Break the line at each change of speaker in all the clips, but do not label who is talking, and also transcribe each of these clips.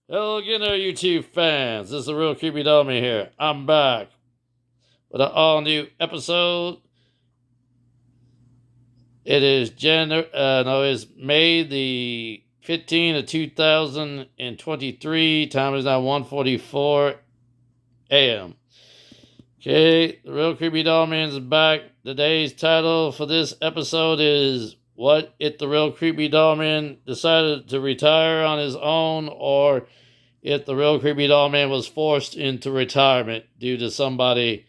Hello again there, YouTube fans. This is the Real Creepy Dummy here. I'm back with an all-new episode. It is it's May the 15th of 2023. Time is now 1:44 a.m. Okay, the Real Creepy Dummy is back. Today's title for this episode is What If the Real Creepy Dollman Decided to Retire on His Own, or if the Real Creepy Dollman was forced into retirement due to somebody,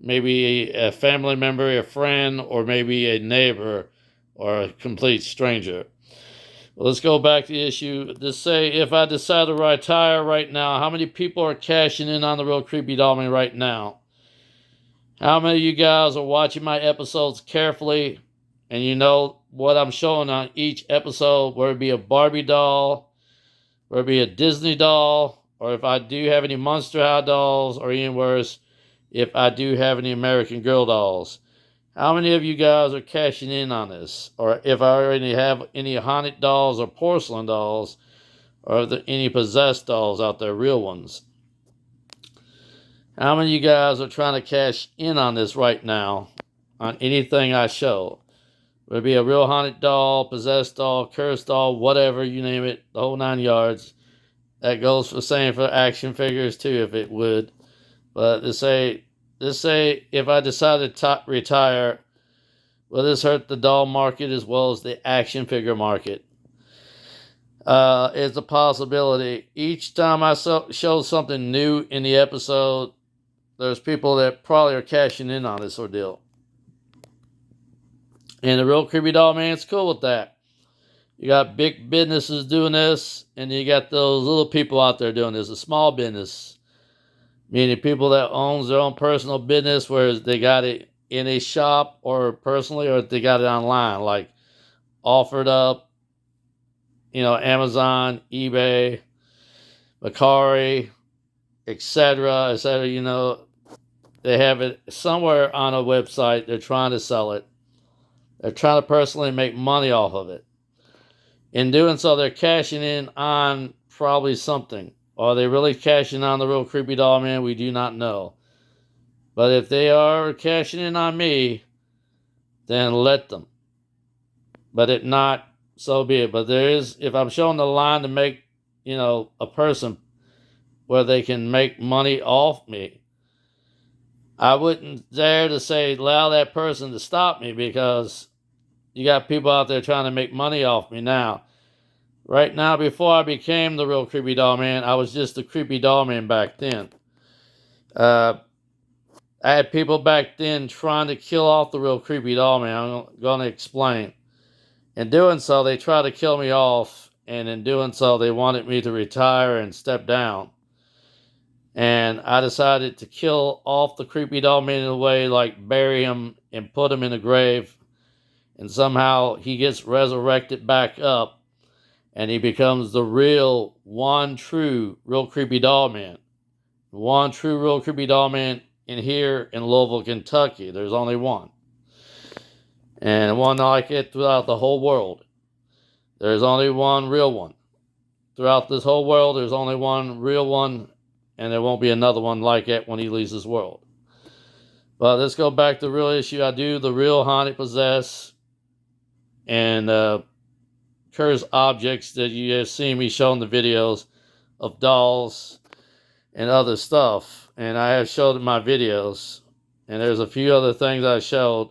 maybe a family member, a friend, or maybe a neighbor or a complete stranger. Well, let's go back to the issue. Just say, if I decide to retire right now, how many people are cashing in on the Real Creepy Dollman right now? How many of you guys are watching my episodes carefully and you know what I'm showing on each episode, whether it be a Barbie doll, whether it be a Disney doll, or if I do have any Monster High dolls, or even worse, if I do have any American Girl dolls? How many of you guys are cashing in on this? Or if I already have any haunted dolls or porcelain dolls, or are there any possessed dolls out there, real ones? How many of you guys are trying to cash in on this right now, on anything I show? Would it be a real haunted doll, possessed doll, cursed doll, whatever, you name it, the whole 9 yards. That goes for the same for action figures too, if it would. But to say if I decided to retire, will this hurt the doll market as well as the action figure market? It's a possibility. Each time I show something new in the episode, there's people that probably are cashing in on this ordeal. And the Real Creepy Doll Man's cool with that. You got big businesses doing this, and you got those little people out there doing this, a small business. Meaning people that owns their own personal business, whereas they got it in a shop or personally, or they got it online, like Offered Up, Amazon, eBay, Mercari, etc., etc. They have it somewhere on a website. They're trying to sell it. They're trying to personally make money off of it. In doing so, they're cashing in on probably something. Are they really cashing on the Real Creepy Doll Man? We do not know. But if they are cashing in on me, then let them. But if not, so be it. But if I'm showing the line to make, a person where they can make money off me, I wouldn't dare to say allow that person to stop me, because you got people out there trying to make money off me now. Right now, before I became the Real Creepy Doll Man, I was just the Creepy Doll Man back then. I had people back then trying to kill off the Real Creepy Doll Man. I'm going to explain. In doing so, they tried to kill me off, and in doing so, they wanted me to retire and step down. And I decided to kill off the Creepy Doll Man in a way, like bury him and put him in a grave, and somehow he gets resurrected back up, and he becomes the real, one true, Real Creepy Doll Man. One true, Real Creepy Doll Man in here in Louisville, Kentucky. There's only one. And one like it throughout the whole world. There's only one real one. Throughout this whole world, there's only one real one, and there won't be another one like it when he leaves this world. But let's go back to the real issue. I do the real haunted, possess, and cursed objects that you have seen me showing the videos of dolls and other stuff. And I have showed in my videos. And there's a few other things I showed.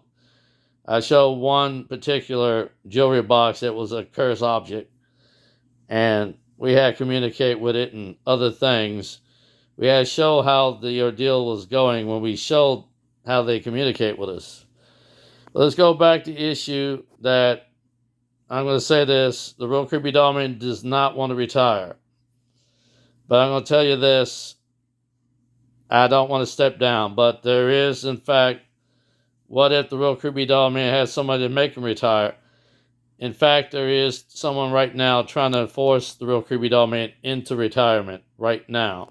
I showed one particular jewelry box that was a cursed object. And we had to communicate with it and other things. We had to show how the ordeal was going when we showed how they communicate with us. But let's go back to the issue that I'm going to say this. The Real Creepy Doll Man does not want to retire. But I'm going to tell you this. I don't want to step down. But there is, in fact, what if the Real Creepy Doll Man has somebody to make him retire? In fact, there is someone right now trying to force the Real Creepy Doll Man into retirement right now.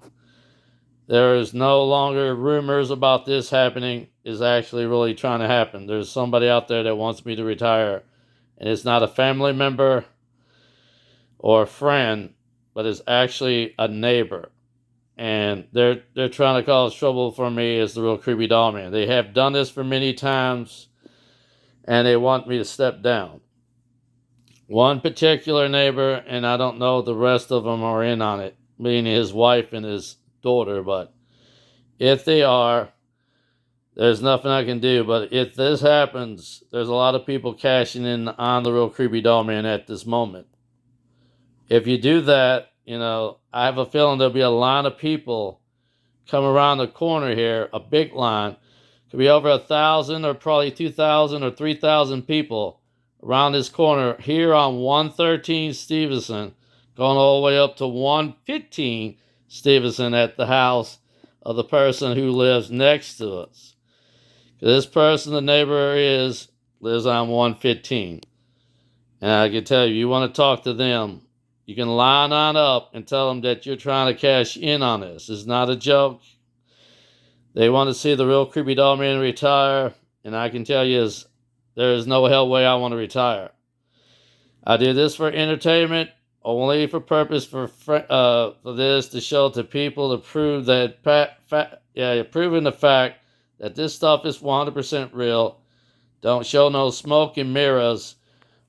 There is no longer rumors about this happening. It's actually really trying to happen. There's somebody out there that wants me to retire. And it's not a family member or a friend, but it's actually a neighbor. And they're trying to cause trouble for me as the Real Creepy Doll Man. They have done this for many times, and they want me to step down. One particular neighbor, and I don't know the rest of them are in on it, meaning his wife and his daughter, but if they are, there's nothing I can do. But if this happens, there's a lot of people cashing in on the Real Creepy Doll Man at this moment. If you do that, I have a feeling there'll be a line of people come around the corner here, a big line. Could be over 1,000 or probably 2,000 or 3,000 people around this corner here on 113 Stevenson, going all the way up to 115 Stevenson at the house of the person who lives next to us. This person, the neighbor lives on 115. And I can tell you, you want to talk to them, you can line on up and tell them that you're trying to cash in on this. It's not a joke. They want to see the Real Creepy Doll Man retire, and I can tell you there is no hell way I want to retire. I do this for entertainment, only for purpose for this to show to people to prove that proving the fact that this stuff is 100% real. Don't show no smoke and mirrors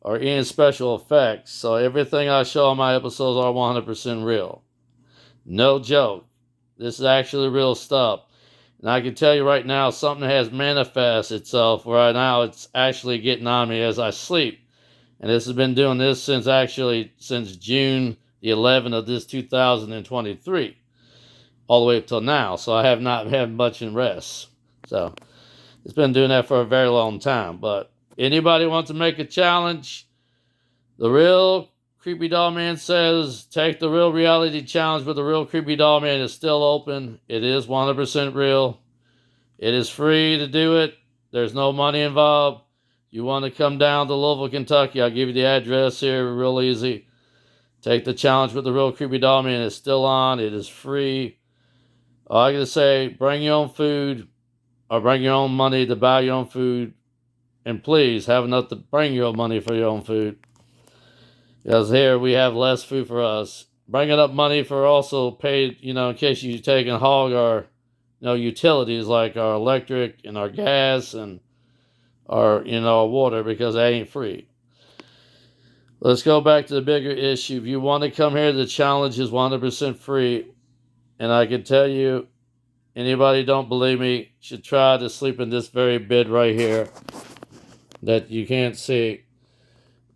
or any special effects. So everything I show on my episodes are 100% real. No joke. This is actually real stuff. And I can tell you right now, something has manifested itself right now. It's actually getting on me as I sleep. And this has been doing this since June the 11th of this 2023. All the way up till now. So I have not had much in rest. So it's been doing that for a very long time. But anybody wants to make a challenge, the Real Creepy Doll Man says, take the Real Reality Challenge with the Real Creepy Doll Man is still open. It is 100% real. It is free to do it. There's no money involved. You want to come down to Louisville, Kentucky, I'll give you the address here, real easy. Take the challenge with the Real Creepy Doll Man. It's still on. It is free. All I gotta say, bring your own food or bring your own money to buy your own food. And please have enough to bring your own money for your own food. Because here we have less food for us. Bringing up money for also paid, in case you take and hog our, utilities like our electric and our gas and our, our water, because that ain't free. Let's go back to the bigger issue. If you want to come here, the challenge is 100% free. And I can tell you, anybody don't believe me should try to sleep in this very bed right here that you can't see.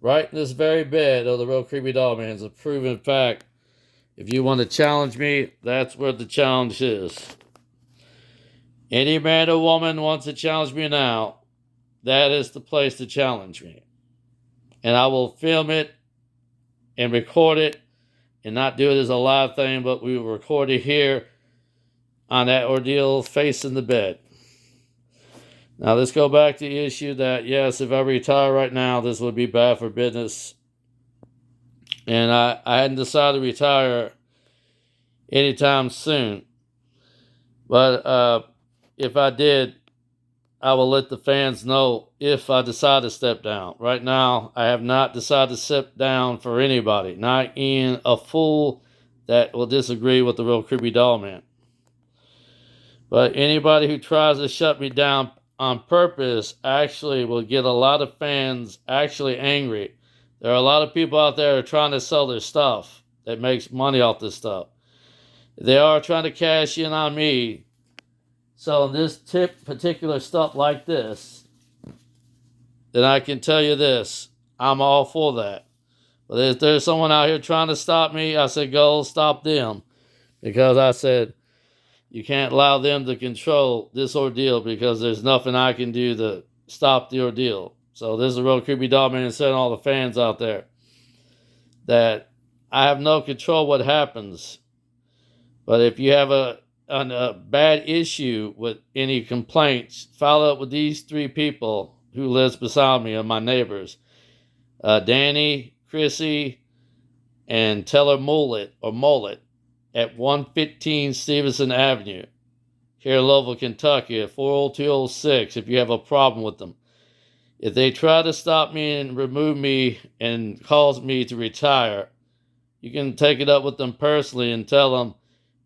Right in this very bed of the Real Creepy Doll Man is a proven fact. If you want to challenge me, that's where the challenge is. Any man or woman wants to challenge me now, that is the place to challenge me. And I will film it and record it and not do it as a live thing, but we will record it here on that ordeal facing the bed. Now let's go back to the issue that, yes, if I retire right now, this would be bad for business. And I hadn't decided to retire anytime soon. But if I did, I will let the fans know if I decide to step down. Right now, I have not decided to step down for anybody. Not even a fool that will disagree with the Real Creepy Doll Man. But anybody who tries to shut me down on purpose actually will get a lot of fans actually angry. There are a lot of people out there trying to sell their stuff that makes money off this stuff. They are trying to cash in on me. So this particular stuff like this, then I can tell you this, I'm all for that. But if there's someone out here trying to stop me, I said, go stop them. Because I said, you can't allow them to control this ordeal because there's nothing I can do to stop the ordeal. So this is a Real Creepy Doll Man and saying all the fans out there that I have no control what happens. But if you have a bad issue with any complaints, follow up with these three people who lives beside me, are my neighbors. Danny, Chrissy, and Teller Mullet at 115 Stevenson Avenue here in Louisville, Kentucky at 40206 if you have a problem with them. If they try to stop me and remove me and cause me to retire, you can take it up with them personally and tell them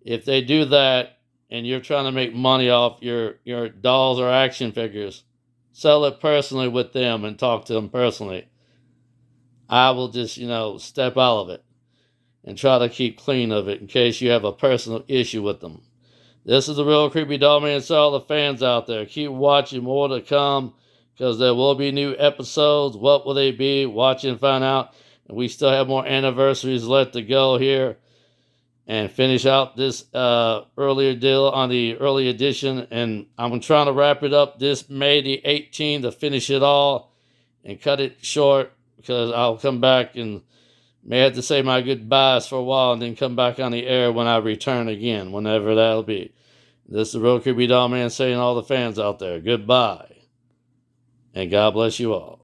if they do that and you're trying to make money off your dolls or action figures, sell it personally with them and talk to them personally. I will just, step out of it and try to keep clean of it in case you have a personal issue with them. This is the Real Creepy Doll Man. So all the fans out there, keep watching, more to come, because there will be new episodes. What will they be? Watch and find out. And we still have more anniversaries left to go here and finish out this earlier deal on the early edition. And I'm trying to wrap it up this May the 18th to finish it all and cut it short, because I'll come back and may have to say my goodbyes for a while and then come back on the air when I return again, whenever that'll be. This is the Real Creepy Doll Man saying all the fans out there, goodbye. And God bless you all.